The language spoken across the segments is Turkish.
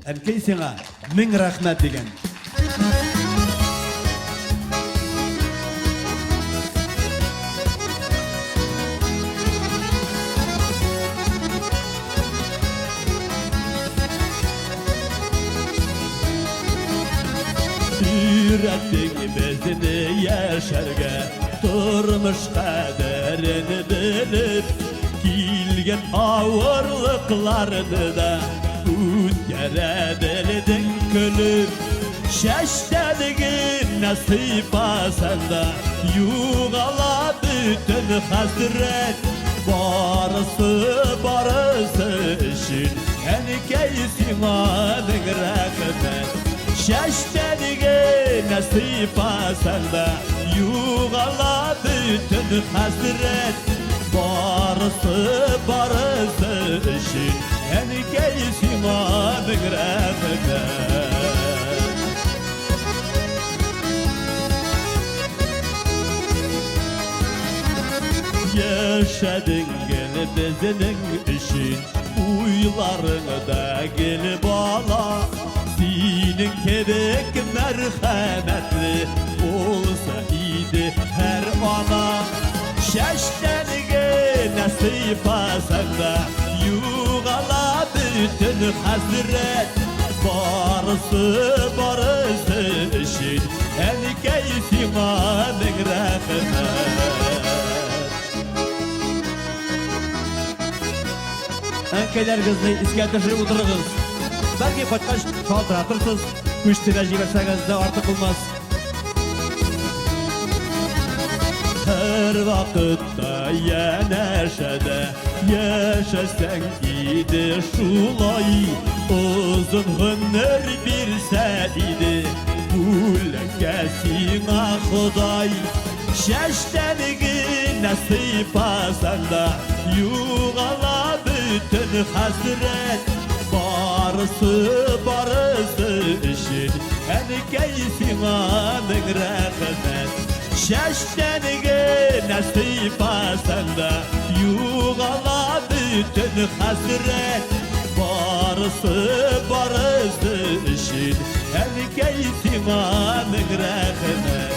Әнкәй сиңа мең рәхмәт дигән. Ürettik bezini yaşarga, turmuş kaderini bilip, kilgen ağırlıklarını da ütkere bildin külüp. Şeştedigin nasip asanda, yuğala bütün hasret. Barısı işin, enkeysin adın rağmen. Şeştedige nasip asanda, yuğala bütün hasret. Barısı işin, enkeysin adın rağmen. Yaşadın gel bezinin işin, uylarını da gel bağla. Senin kebek merhametli olsa iyiydi her ana. Şeştenige nasip asanda, yuğala bütün hasret. Barısı işin, enkeysin adın rağmen. Әнкәйләр кызны искә төшереп утырыгыз. Бәлки кайткач шалтыратырсыз, күчтәгә җибәрсәгез дә артык булмас. Her vakitte yanaşada yaşasan idi şulay. Uzun ömür birse idi Kulkesine Huday. Şeştenigi nasip asanda, yuğala bütün hasret. Barısı işin, enkeysin adın rağmen. Şeştenige nasip asanda, yuğala bütün hasret. Barısı işin, enkeysin adın rağmen.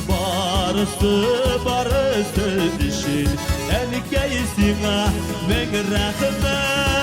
Barısı işin, enkeysin adın rağmen.